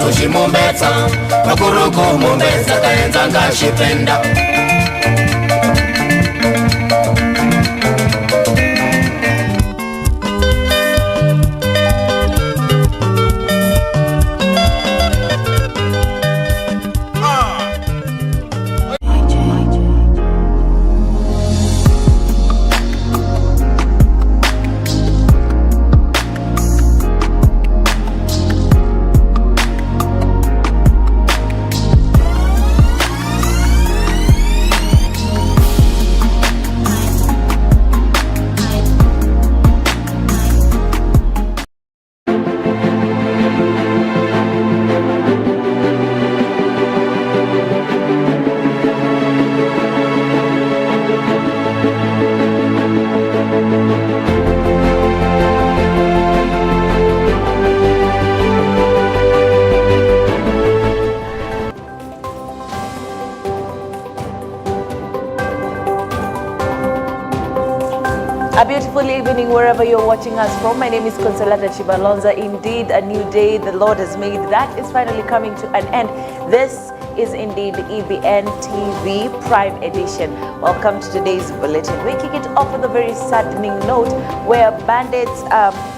ushi mumbeta makuruku mumbeta kaenza ngashipenda A beautiful evening wherever you're watching us from. My name is Consolata Chibalonza. Indeed, a new day the Lord has made. That is finally coming to an end. This is indeed EBN TV Prime Edition. Welcome to today's bulletin. We kick it off with a very saddening note where bandits,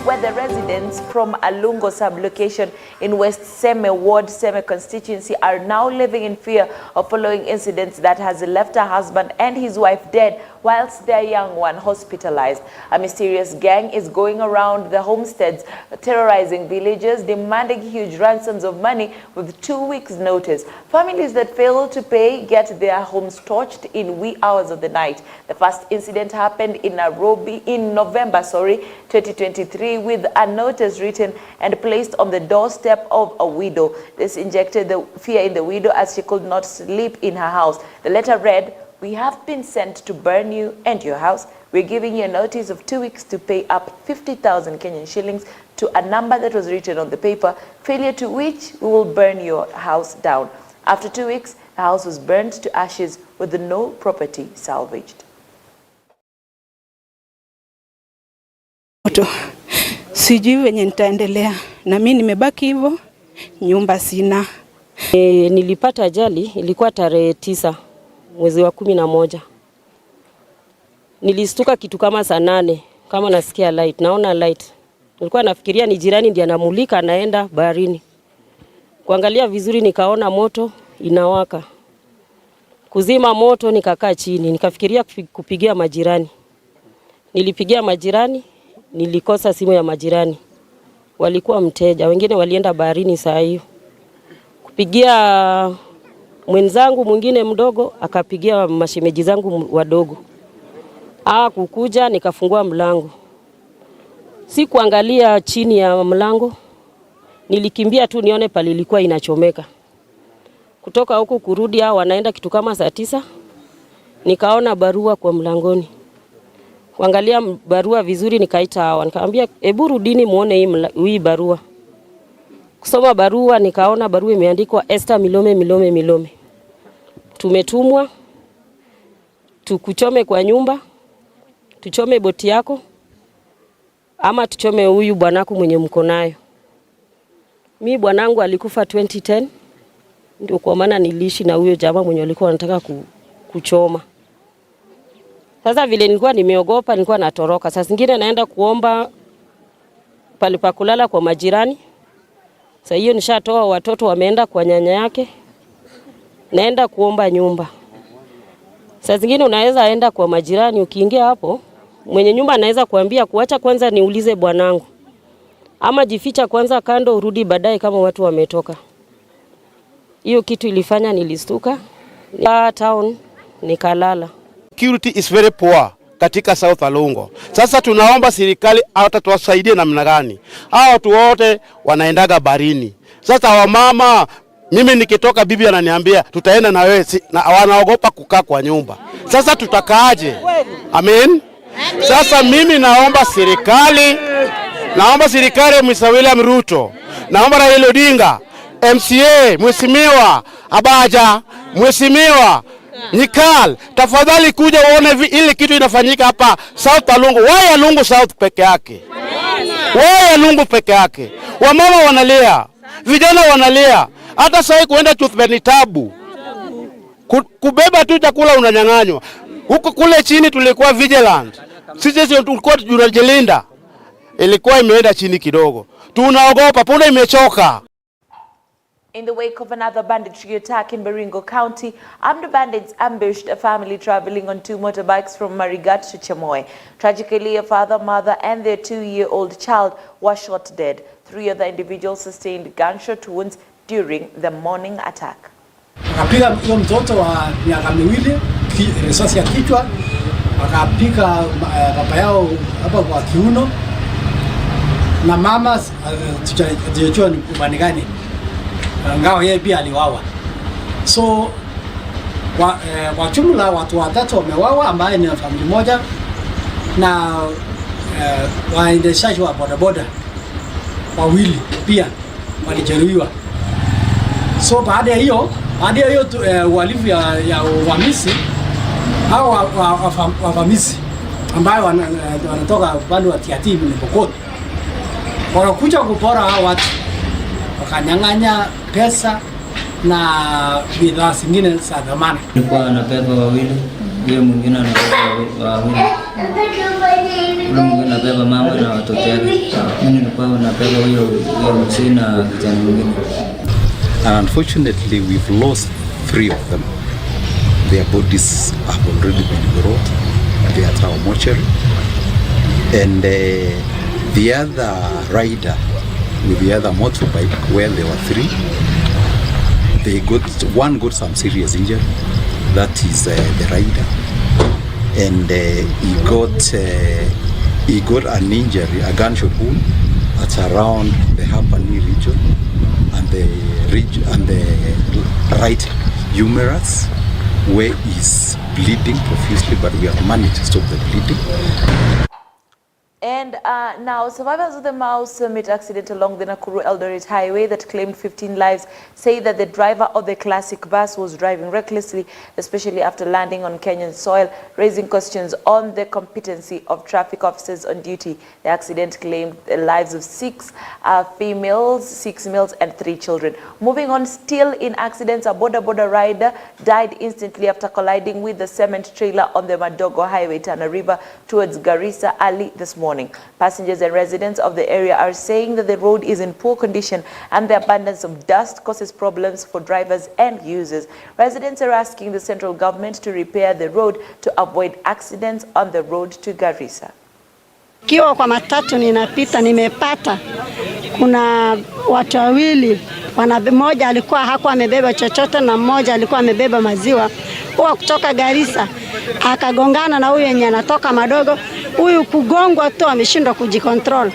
where the residents from Alungo sub-location in West Seme Ward, Seme constituency are now living in fear of following incidents that has left her husband and his wife dead whilst their young one hospitalized. A mysterious gang is going around the homesteads, terrorizing villagers, demanding huge ransoms of money with 2 weeks' notice. Families that fail to pay get their homes torched in wee hours of the night. The first incident happened in Nairobi in November 2023, with a notice written and placed on the doorstep of a widow. This injected the fear in the widow as she could not sleep in her house. The letter read, "We have been sent to burn you and your house. We're giving you a notice of 2 weeks to pay up 50,000 Kenyan shillings to a number that was written on the paper, failure to which we will burn your house down." After 2 weeks, the house was burned to ashes with no property salvaged. Sijui wenye nitaendelea. Na mimi nimebaki hivyo, nyumba sina. Nilipata ajali ilikuwa tarehe 9 mwezi wa 11. Nilistuka kitu kama saa 8, kama nasikia light, naona light. Nilikuwa nafikiria ni jirani ndiye anamulika anaenda baharini. Kuangalia vizuri nikaona moto inawaka. Kuzima moto nikakaa chini, nikafikiria kupigia majirani. Nilipigia majirani, nilikosa simu ya majirani. Walikuwa mteja, wengine walienda baharini saa hiyo. Kupigia mwenzangu mwingine mdogo, akapigia mashemeji zangu wadogo. Kukuja nikafungua mlango. Sikuangalia chini ya mlango. Nilikimbia tu nione pale ilikuwa inachomeka. Kutoka huku kurudi wanaenda kitu kama saa 9. Nikaona barua kwa mlangoni. Kuangalia barua vizuri nikaita hawa. Nikamwambia hebu rudini muone hii barua. Kusoma barua nikaona barua imeandikwa Esther Milome. Tumetumwa tukuchome kwa nyumba, tuchome boti yako ama tuchome huyu bwanako mwenye mko nayo. Mimi bwanangu alikufa 2010, ndio kwa maana niliishi na huyo jamaa mwenye alikuwa anataka kuchoma. Sasa vile nilikuwa nimeogopa, nilikuwa natoroka. Sasa zingine naenda kuomba pale pa kulala kwa majirani. Sasa hiyo nishatoa watoto wameenda kwa nyanya yake. Naenda kuomba nyumba. Sasa zingine unaweza enda kwa majirani, ukiingia hapo mwenye nyumba anaweza kuambia kuacha kwanza niulize bwanangu. Ama jificha kwanza kando urudi baadaye kama watu wametoka. Hiyo kitu ilifanya nilistuka. Town nikalala. Security is very poor katika South Alungo. Sasa tunaomba serikali atatusaidie namna gani? Hao watu wote wanaendaga barini. Sasa wamama, mimi nikitoka bibi ananiambia tutaenda na wewe, na wanaogopa kukaa kwa nyumba. Sasa tutakaaje? Amen. Sasa mimi naomba serikali Mr. William Ruto, naomba Raila Odinga, MCA, Mheshimiwa Abaja, Mheshimiwa Nikal, tafadhali kuja uone ile kitu inafanyika hapa South Alungo. Why Alungo South peke yake? Why Alungo peke yake? Wamama wanalia. vijana wanalia. Hata sasa kuenda Toothbed ni tabu. Kubeba tu chakula unanyang'anywa. Huko kule chini tulikuwa vigilant. Sisi tulikuwa tunajilinda. Ilikuwa imeenda chini kidogo. Tunaogopa, punda imechoka. In the wake of another banditry attack in Baringo County, armed bandits ambushed a family traveling on 2 motorbikes from Marigat to Chamoy. Tragically, a father, mother, and their 2-year-old child were shot dead. 3 other individuals sustained gunshot wounds during the morning attack. Akapiga huyo mtoto wa miaka miwili risasi ya kichwa, akapiga baba yao hapa kwa kiuno, na mama tujajua ni upande gani, ngao yeye pia aliwawa. So kwa jumla watu watatu wamewawa, ambaye ni familia moja, na waendeshaji wa bodaboda wawili pia walijeruhiwa. So baada ya hiyo uhalifu ya uvamizi, hao wavamizi ambao wanatoka upande wa Tiaty na Pokot wakakuja kupora hao watu, wakanyang'anya pesa na bidhaa zingine za thamani. Nilikuwa anabeba wawili, yule mwingine anabeba wawili. Yule mwingine anabeba mama na watoto wake. Mimi nilikuwa nabeba huyo mzee na kijana mwingine. And unfortunately, we've lost 3 of them. Their bodies have already been brought. They are at our mortuary. And the other rider with the other motorbike, where there were 3, one got some serious injury. That is the rider, and he got an injury, a gunshot wound at around the upper knee region and the right humerus, where he's bleeding profusely, but we have managed to stop the bleeding. And now, survivors of the Mau Summit accident along the Nakuru-Eldoret highway that claimed 15 lives say that the driver of the classic bus was driving recklessly, especially after landing on Kenyan soil, raising questions on the competency of traffic officers on duty. The accident claimed the lives of 6 females, 6 males, and 3 children. Moving on, still in accidents, a boda rider died instantly after colliding with the cement trailer on the Madogo Highway, Tana River, towards Garissa early this morning. Passengers and residents of the area are saying that the road is in poor condition and the abundance of dust causes problems for drivers and users. Residents are asking the central government to repair the road to avoid accidents on the road to Garissa. Kiwa kwa matatu ninapita, nimepata kuna watu wawili, mmoja alikuwa hakuwa amebeba chochote na mmoja alikuwa amebeba maziwa, huwa kutoka Garissa akagongana na huyu yenye anatoka Madogo. Huyu kugongwa tu ameshindwa kujikontrol,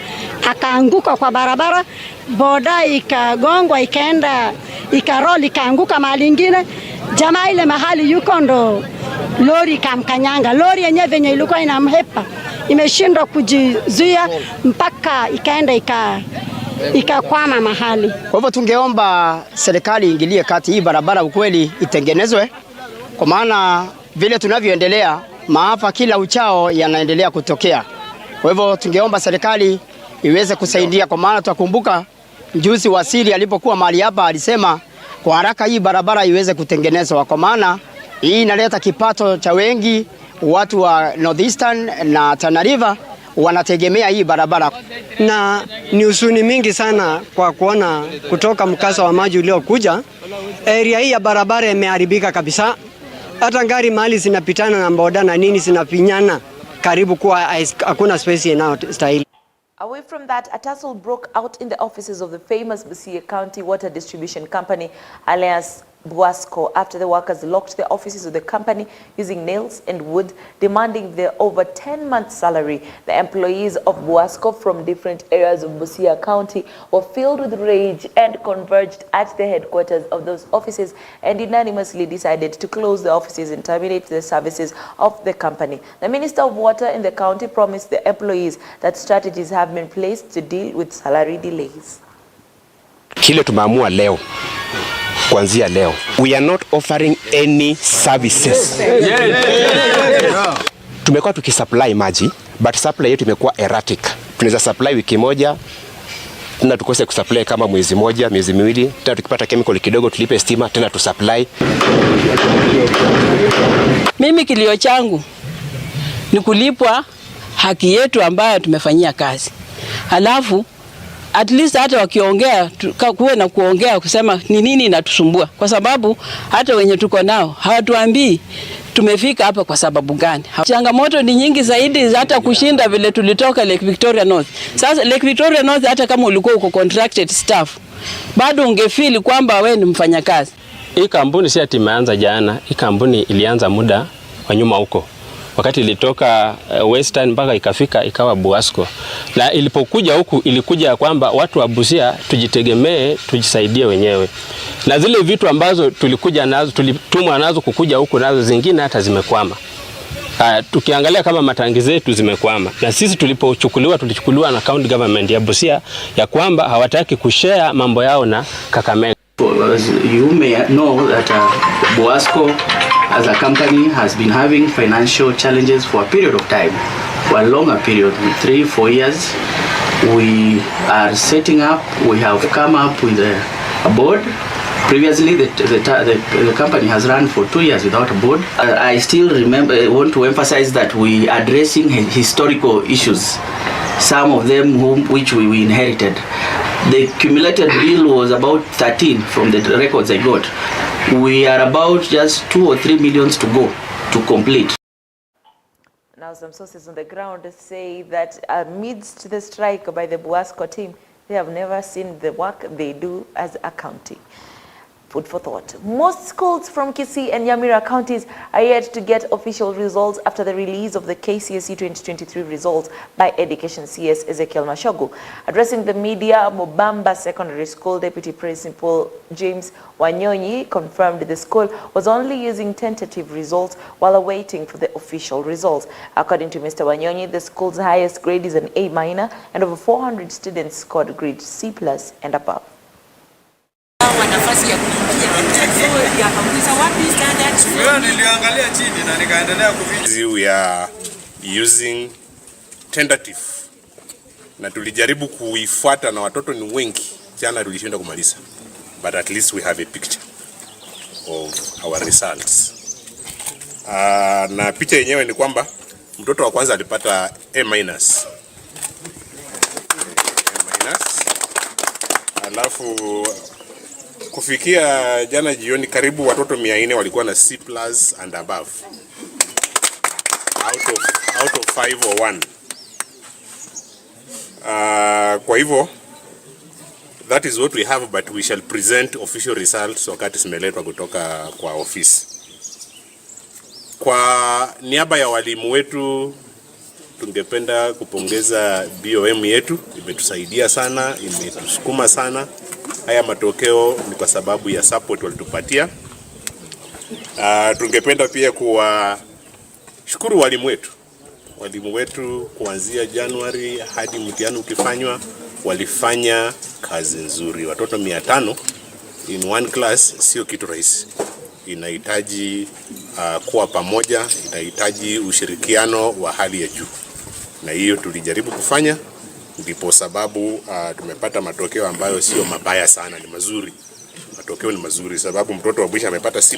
akaanguka kwa barabara, boda ikagongwa, ikaenda ikaroli, ikaanguka mahali ingine. Jamaa ile mahali yuko ndo lori kamkanyanga. Lori yenyewe venye ilikuwa inamhepa imeshindwa kujizuia mpaka ikaenda ikakwama mahali. Kwa hivyo tungeomba serikali ingilie kati, hii barabara ukweli itengenezwe, kwa maana vile tunavyoendelea maafa kila uchao yanaendelea kutokea. Kwa hivyo tungeomba serikali iweze kusaidia, kwa maana tukumbuka mjuzi wasiri alipokuwa mahali hapa alisema kwa haraka hii barabara iweze kutengenezwa, kwa maana hii inaleta kipato cha wengi. Watu wa Northeastern na Tana River wanategemea hii barabara, na ni huzuni mingi sana kwa kuona kutoka mkasa wa maji uliokuja area hii ya barabara imeharibika kabisa. Hata gari mahali zinapitana na boda na nini zinapinyana karibu kuwa hakuna space inayostahili. Away from that, a tussle broke out in the offices of the famous Busia County Water Distribution Company, alias Buasco, after the workers locked the offices of the company using nails and wood, demanding their over 10 months salary. The employees of Buasco from different areas of Busia County were filled with rage and converged at the headquarters of those offices and unanimously decided to close the offices and terminate the services of the company. The Minister of Water in the county promised the employees that strategies have been placed to deal with salary delays. Kile tumeamua leo, kuanzia leo, we are not offering any services. Tumekuwa tukisupply maji, but supply yetu imekuwa erratic. Tunaweza supply wiki moja tena tukose kusupply kama mwezi moja, miezi miwili, tena tukipata chemical kidogo tulipe stima tena tusupply. Mimi kilio changu ni kulipwa haki yetu ambayo tumefanyia kazi. Halafu at least hata wakiongea kuwe na kuongea kusema ni nini inatusumbua, kwa sababu hata wenye tuko nao hawatuambii tumefika hapa kwa sababu gani. Changamoto ni nyingi zaidi hata kushinda vile tulitoka Lake Victoria North. Sasa Lake Victoria North hata kama ulikuwa uko contracted staff bado ungefeel kwamba wewe ni mfanyakazi. Hii kampuni si ati imeanza jana. Hii kampuni ilianza muda wa nyuma huko. Wakati ilitoka Western mpaka ikafika ikawa Buasco. Na ilipokuja huku ilikuja kwamba watu wa Busia tujitegemee, tujisaidie wenyewe. Na zile vitu ambazo tulikuja nazo, tulitumwa nazo kukuja huku nazo zingine hata zimekwama. Tukiangalia kama matangi zetu zimekwama. Na sisi tulichukuliwa na county government ya Busia ya kwamba hawataki kushare mambo yao na Kakamega. As you may know that Buasco as a company has been having financial challenges for a period of time, for a longer period, 3-4 years. We are setting up, we have come up with a board. Previously the company has run for 2 years without a board. I still want to emphasize that we are addressing historical issues, some of them which we inherited. The cumulated bill was about 13 from the records I got. We are about just 2 or 3 millions to go to complete. Now some sources on the ground say that amidst the strike by the Buasco team, they have never seen the work they do as a county. Food for thought. Most schools from Kisii and Nyamira counties are yet to get official results after the release of the KCSE 2023 results by Education CS Ezekiel Mashogu. Addressing the media, Mobamba Secondary School Deputy Principal James Wanyonyi confirmed the school was only using tentative results while awaiting for the official results. According to Mr. Wanyonyi, the school's highest grade is an A- and over 400 students scored grade C+ and above. We are using tentative na tulijaribu kuifuata na watoto ni wengi, jana tulishinda kumaliza, but at least we have a picture of our results. Na picha yenyewe ni kwamba mtoto wa kwanza alipata A-. Alafu kufikia jana jioni karibu watoto 400 walikuwa na C+ and above out of 5 or 1. Kwa hivyo that is what we have, but we shall present official results wakati zimeletwa kutoka kwa ofisi. Kwa niaba ya walimu wetu tungependa kupongeza BOM yetu, imetusaidia sana, imetusukuma sana. Haya matokeo ni kwa sababu ya support walitupatia. Tungependa pia kuwashukuru walimu wetu. Walimu wetu kuanzia Januari hadi mtihani ukifanywa walifanya kazi nzuri. Watoto 500 in one class sio kitu rahisi. Inahitaji kuwa pamoja, inahitaji ushirikiano wa hali ya juu. Na hiyo tulijaribu kufanya, ndipo sababu tumepata matokeo ambayo sio mabaya sana, ni mazuri. Matokeo ni mazuri sababu mtoto wa mwisho amepata C-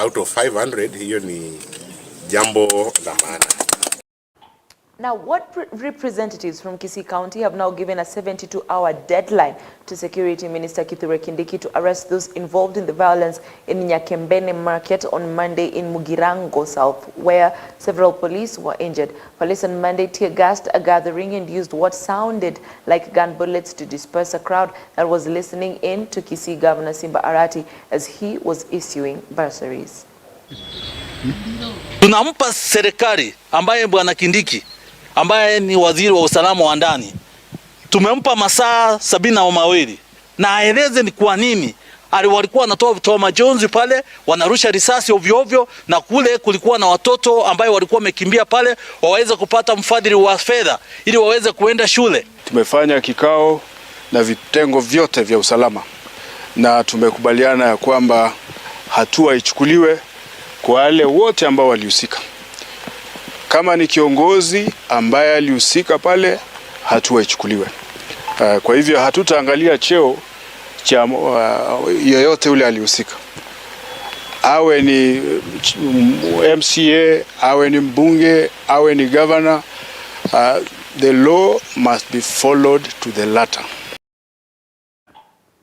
out of 500. Hiyo ni jambo la maana. Now, what representatives from Kisii County have now given a 72-hour deadline to Security Minister Kithure Kindiki to arrest those involved in the violence in Nyakembene Market on Monday in Mugirango South, where several police were injured. Police on Monday tear-gassed a gathering and used what sounded like gun bullets to disperse a crowd that was listening in to Kisii Governor Simba Arati as he was issuing bursaries. Tunampa serikali ambaye Bwana Kindiki ambaye ni waziri wa usalama wa ndani, tumempa masaa 72 na aeleze ni kwa nini walikuwa wanatoa majonzi pale, wanarusha risasi ovyo ovyo, na kule kulikuwa na watoto ambao walikuwa wamekimbia pale waweze kupata mfadhili wa fedha ili waweze kuenda shule. Tumefanya kikao na vitengo vyote vya usalama na tumekubaliana ya kwamba hatua ichukuliwe kwa wale wote ambao walihusika. Kama ni kiongozi ambaye alihusika pale, hatua ichukuliwe. Kwa hivyo hatutaangalia cheo cha yoyote ule alihusika, awe ni MCA, awe ni mbunge, awe ni governor. The law must be followed to the letter.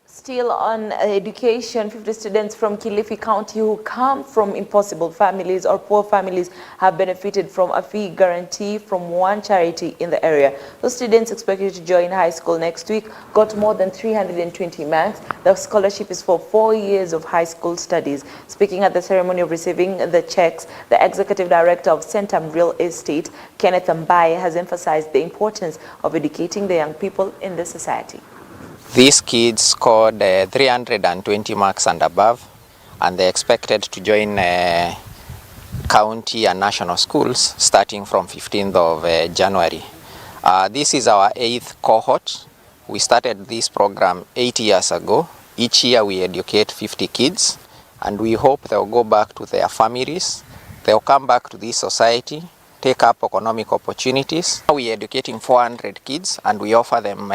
Still on education, 50 students from Kilifi County who come from impossible families or poor families have benefited from a fee guarantee from one charity in the area. Those students expected to join high school next week got more than 320 marks. The scholarship is for 4 years of high school studies. Speaking at the ceremony of receiving the checks, the executive director of Centum Real Estate, Kenneth Mbaye, has emphasized the importance of educating the young people in the society. These kids scored 320 marks and above, and they're expected to join county and national schools starting from 15th of January. This is our 8th cohort. We started this program 8 years ago. Each year we educate 50 kids, and we hope they'll go back to their families. They'll come back to this society, take up economic opportunities. We are educating 400 kids, and we offer them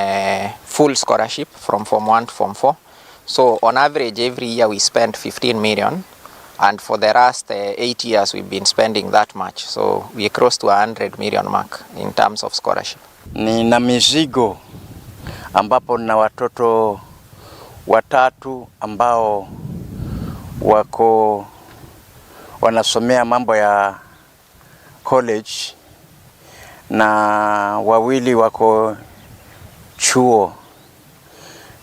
full scholarship from Form 1 to Form 4. So on average, every year we spend 15 million, and for the last 8 years we've been spending that much. So we are close to 100 million mark in terms of scholarship. Nina mizigo ambapo na watoto watatu ambao wako wanasomea mambo ya college na wawili wako chuo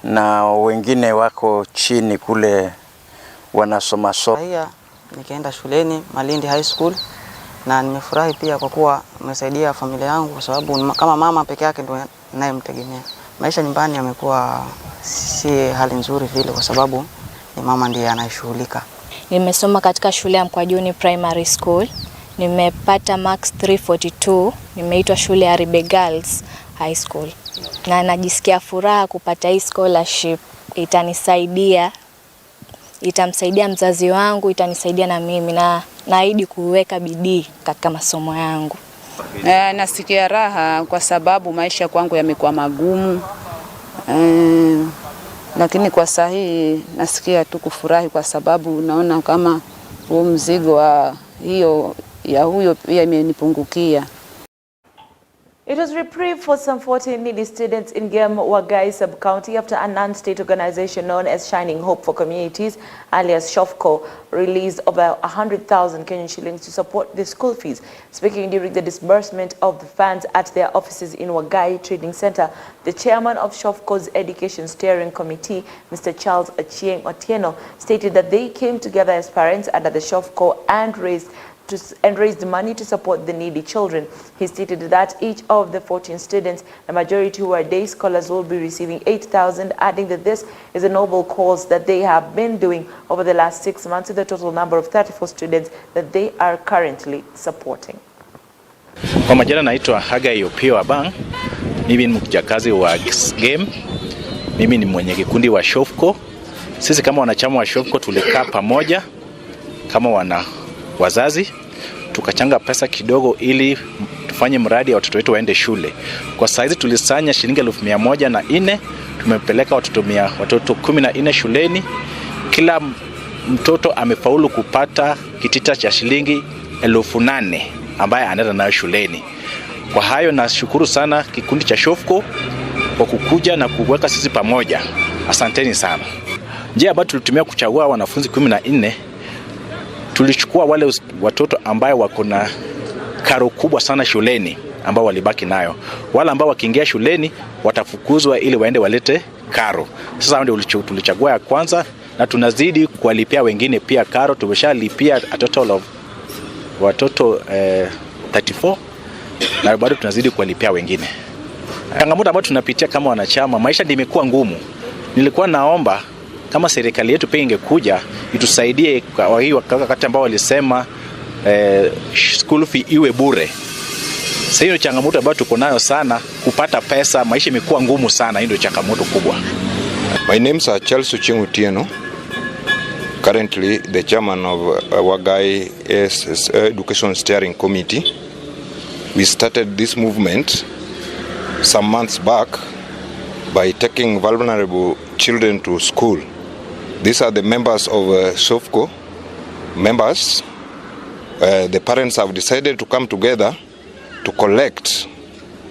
na wengine wako chini kule wanasoma Haya, nikaenda shuleni Malindi High School na nimefurahi pia kwa kuwa nimesaidia familia yangu kwa sababu kama mama peke yake ndio ninayemtegemea. Maisha nyumbani yamekuwa si hali nzuri vile kwa sababu ni mama ndiye anayeshughulika. Nimesoma katika shule ya Mkwajuni Primary School. Nimepata marks 342. Nimeitwa shule ya Ribe Girls High School. Na najisikia furaha kupata hii scholarship. Itamsaidia mzazi wangu, itanisaidia na mimi, na naahidi kuweka bidii katika masomo yangu. Nasikia raha kwa sababu maisha kwangu yamekuwa magumu. Lakini kwa sahihi nasikia tu kufurahi kwa sababu naona kama huo mzigo wa huyo pia imenipungukia. It was reprieve for some 14 needy students in Gem Wagai sub-county after a non-state organization known as Shining Hope for Communities, alias SHOFCO, released over 100,000 Kenyan shillings to support their school fees. Speaking during the disbursement of the funds at their offices in Wagai Trading Center, the chairman of SHOFCO's Education Steering Committee, Mr. Charles Achieng Otieno, stated that they came together as parents under the SHOFCO and raised money to support the needy children. He stated that each of the 14 students, the majority who are day scholars, will be receiving 8,000, adding that this is a noble cause that they have been doing over the last 6 months with a total number of 34 students that they are currently supporting. Kwa majina naitwa Hagai Opio Abang. Mimi ni mjakazi wa game. Mimi ni mwenye kikundi wa SHOFCO. Sisi kama wanachama wa SHOFCO tulikaa pamoja kama wazazi tukachanga pesa kidogo ili tufanye mradi ya watoto wetu waende shule. Kwa saizi tulisanya shilingi 104, tumepeleka watoto 14 shuleni. Kila mtoto amefaulu kupata kitita cha shilingi 8,000 ambaye anaenda nayo shuleni. Kwa hayo nashukuru sana kikundi cha SHOFCO kwa kukuja na kuweka sisi pamoja. Asanteni sana. Njia ambayo tulitumia kuchagua wanafunzi 14, tulichukua wale watoto ambao wako na karo kubwa sana shuleni ambao walibaki nayo. Wale ambao wakiingia shuleni watafukuzwa ili waende walete karo. Sasa ndio tulichagua ya kwanza, na tunazidi kuwalipia wengine pia karo. Tumeshalipia a total of watoto 34 na bado tunazidi kuwalipia wengine. Changamoto ambayo tunapitia kama wanachama, maisha imekuwa ngumu. Nilikuwa naomba kama serikali yetu pia ingekuja itusaidie kwa hii wakati ambao walisema school fee iwe bure. Sasa hiyo changamoto ambayo tuko nayo sana, kupata pesa, maisha imekuwa ngumu sana, ndio changamoto kubwa. My name is Charles Achieng Otieno. Currently the chairman of Wagai Education Steering Committee. We started this movement some months back by taking vulnerable children to school. These are the members of SOFCO members. The parents have decided to come together to collect,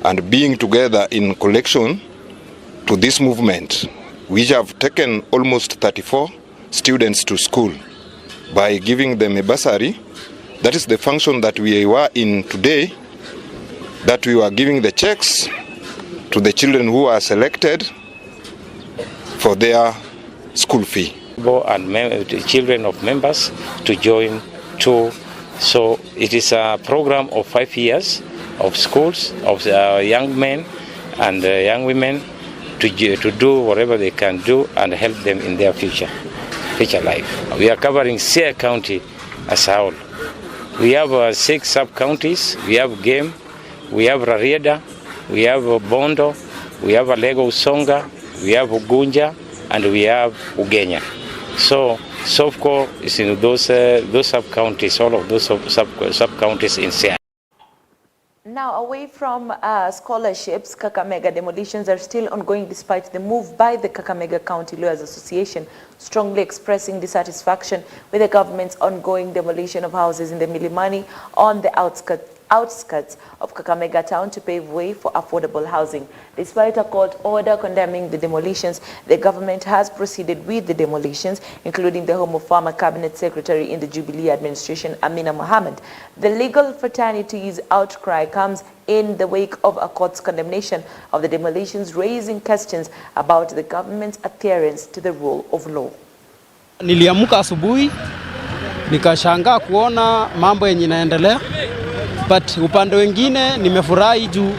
and being together in collection to this movement, we have taken almost 34 students to school by giving them a bursary. That is the function that we were in today, that we were giving the checks to the children who are selected for their school fee. And the children of members to join too. So it is a program of 5 years of schools, of young men and young women to do whatever they can do and help them in their future life. We are covering Seme County as a whole. We have 6 sub-counties. We have Game, we have Rarieda, we have Bondo, we have Alego Usonga, we have Ugunja, and we have Ugenya. So SOFCO is in those sub-counties, all of those sub-counties in Seme. Now, away from scholarships, Kakamega demolitions are still ongoing despite the move by the Kakamega County Lawyers Association, strongly expressing dissatisfaction with the government's ongoing demolition of houses in the Milimani on the outskirts of Kakamega town to pave way for affordable housing. Despite a court order condemning the demolitions, the government has proceeded with the demolitions, including the home of former cabinet secretary in the Jubilee administration, Amina Mohammed. The legal fraternity's outcry comes in the wake of a court's condemnation of the demolitions, raising questions about the government's adherence to the rule of law. Niliamka asubuhi nikashangaa kuona mambo yenye inaendelea, but upande wengine nimefurahi juu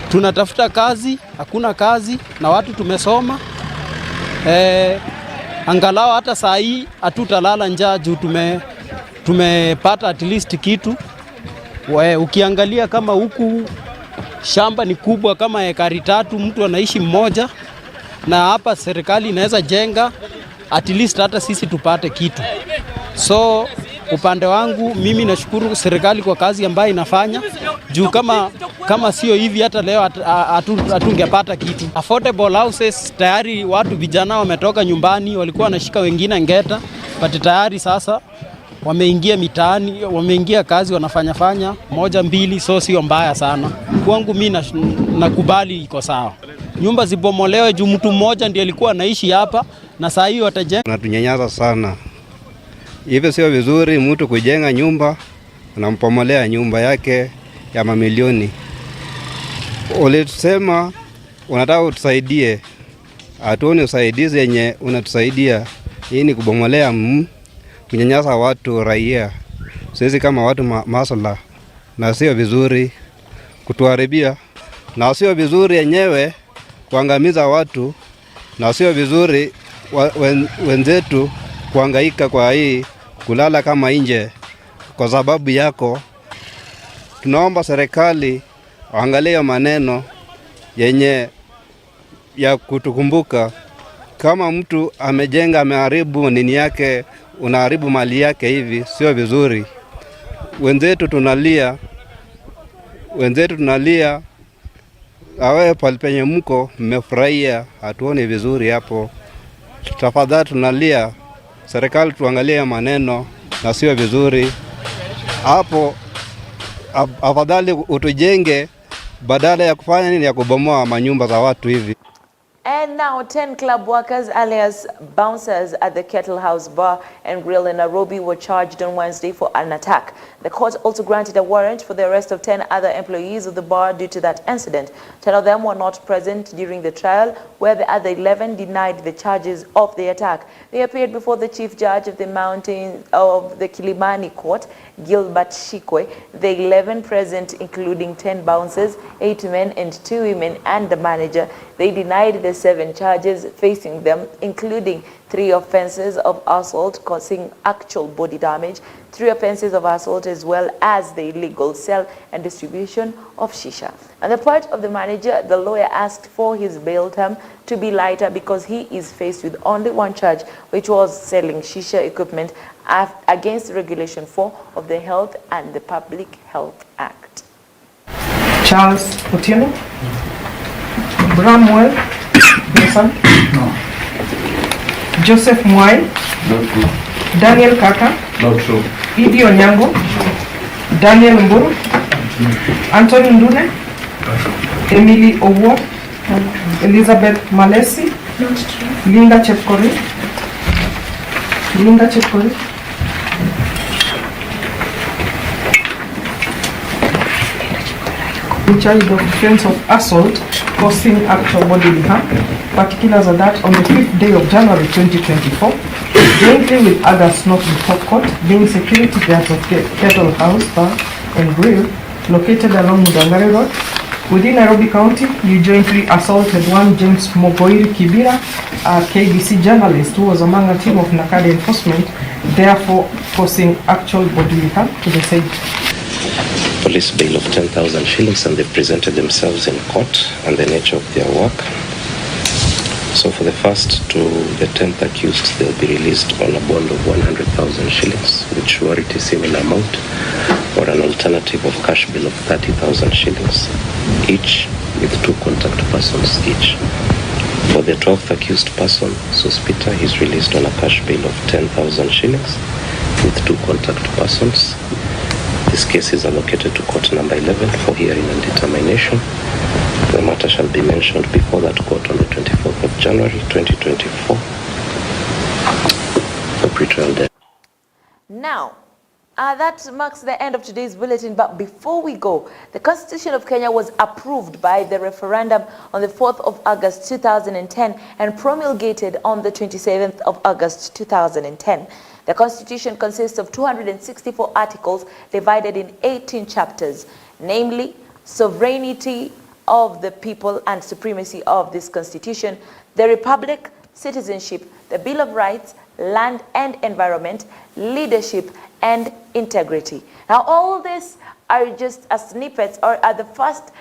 tunatafuta kazi, hakuna kazi na watu tumesoma. Angalau hata saa hii hatutalala njaa juu tumepata at least kitu. Ukiangalia kama huku shamba ni kubwa kama ekari 3, mtu anaishi mmoja, na hapa serikali inaweza jenga at least hata sisi tupate kitu. So upande wangu mimi nashukuru serikali kwa kazi ambayo inafanya, juu kama sio hivi hata leo hatungepata kitu. Affordable houses tayari watu vijana wametoka nyumbani, walikuwa wanashika wengine ngeta, but tayari sasa wameingia mitaani, wameingia kazi, wanafanya moja mbili, so sio mbaya sana. Kwangu mimi nakubali iko sawa. Nyumba zibomolewe juu mtu mmoja ndiye alikuwa anaishi hapa na saa hii watajenga. Natunyanyasa sana. Hivyo sio vizuri mtu kujenga nyumba unampomolea nyumba yake ya mamilioni. Ulitusema unataka utusaidie. Hatuoni usaidizi yenye unatusaidia. Hii ni kubomolea kunyanyasa watu raia. Sisi kama watu masala, na sio vizuri kutuharibia, na sio vizuri yenyewe kuangamiza watu, na sio vizuri wenzetu kuhangaika kwa hii kulala kama nje kwa sababu yako. Tunaomba serikali waangalie maneno yenye ya kutukumbuka. Kama mtu amejenga, ameharibu nini yake, unaharibu mali yake, hivi sio vizuri. Wenzetu tunalia, awe palipenye mko mmefurahia, hatuoni vizuri hapo. Tafadhali tunalia, serikali tuangalie maneno na sio vizuri hapo. Afadhali utujenge badala ya kufanya nini, ya kubomoa manyumba za watu hivi. And now 10 club workers alias bouncers at the Kettle House Bar and Grill in Nairobi were charged on Wednesday for an attack. The court also granted a warrant for the arrest of 10 other employees of the bar due to that incident. 10 of them were not present during the trial, where the other 11 denied the charges of the attack. They appeared before the chief judge of the Kilimani court, Gilbert Shikwe. The 11 present, including 10 bouncers, 8 men and 2 women, and the manager, they denied the 7 charges facing them, including 3 offenses of assault causing actual body damage, 3 offenses of assault, as well as the illegal sale and distribution of shisha. On the part of the manager, the lawyer asked for his bail term to be lighter because he is faced with only 1 charge, which was selling shisha equipment against Regulation 4 of the Health and the Public Health Act. Charles Otieno. Bramwell, no son. No. Joseph Mwai. Not true. Daniel Kaka. Not true. Idi Onyango. Daniel Mburu. Anthony Ndune. Emily Owo. Elizabeth Malesi. Not true. Linda Chepkori. Linda Chepkori. Charged of offense of assault causing actual bodily harm. Particulars are that on the 5th day of January 2024, jointly with others not before court, being security guards of Kettle House Bar and Grill, located along Mudangari Road, within Nairobi County, you jointly assaulted one James Mogoiri Kibira, a KBC journalist who was among a team of Nakada enforcement, therefore causing actual bodily harm to the said. Police bail of 10,000 shillings, and they presented themselves in court and the nature of their work. So for the first to the 10th accused, they'll be released on a bond of 100,000 shillings, with surety similar amount, or an alternative of cash bill of 30,000 shillings each, with 2 contact persons each. For the 12th accused person, Sospita, is released on a cash bill of 10,000 shillings with 2 contact persons. This case is allocated to court number 11 for hearing and determination. The matter shall be mentioned before that court on the 24th of January 2024 for pre-trial death. Now, that marks the end of today's bulletin, but before we go, the Constitution of Kenya was approved by the referendum on the 4th of August 2010 and promulgated on the 27th of August 2010. The Constitution consists of 264 articles divided in 18 chapters, namely sovereignty of the people and supremacy of this Constitution, the Republic, citizenship, the Bill of Rights, land and environment, leadership, and integrity. Now, all this are just a snippets or are the first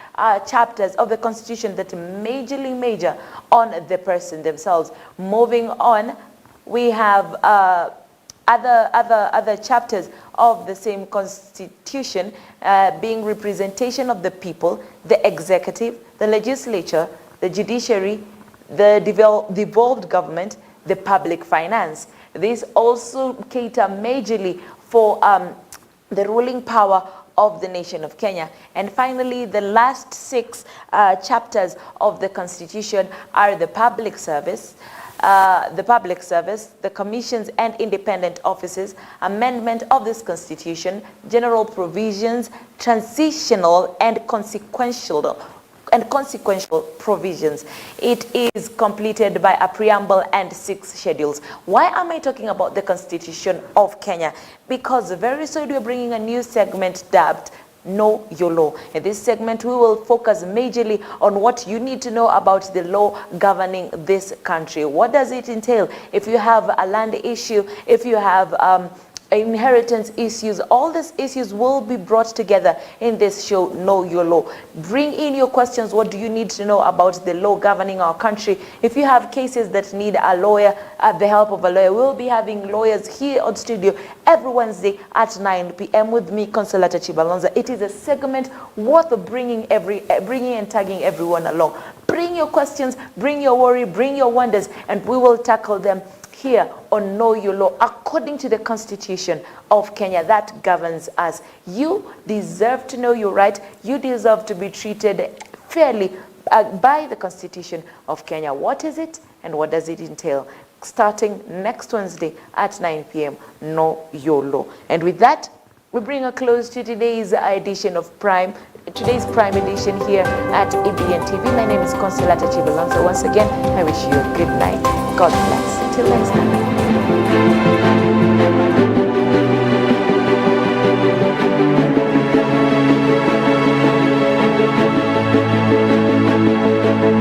chapters of the Constitution that majorly major on the person themselves. Moving on, we have other chapters of the same Constitution being representation of the people, the executive, the legislature, the judiciary, the devolved government, the public finance. These also cater majorly for the ruling power of the nation of Kenya. And finally, the last 6 chapters of the Constitution are the public service, the commissions and independent offices, amendment of this Constitution, general provisions, transitional and consequential provisions. It is completed by a preamble and 6 schedules. Why am I talking about the Constitution of Kenya? Because very soon we're bringing a new segment dubbed Know Your Law. In this segment, we will focus majorly on what you need to know about the law governing this country. What does it entail? If you have a land issue, if you have inheritance issues, all these issues will be brought together in this show, Know Your Law. Bring in your questions. What do you need to know about the law governing our country? If you have cases that need a lawyer, the help of a lawyer, we'll be having lawyers here on studio every Wednesday at 9 p.m. with me, Consolata Chibalonza. It is a segment worth bringing and tagging everyone along. Bring your questions, bring your worry, bring your wonders, and we will tackle them here on Know Your Law according to the Constitution of Kenya that governs us. You deserve to know your right. You deserve to be treated fairly by the Constitution of Kenya. What is it and what does it entail? Starting next Wednesday at 9 p.m. Know Your Law. And with that, we bring a close to today's edition of today's Prime edition here at EBN TV. My name is Consolata Chibalonza. Once again, I wish you a good night. God bless. Till next time.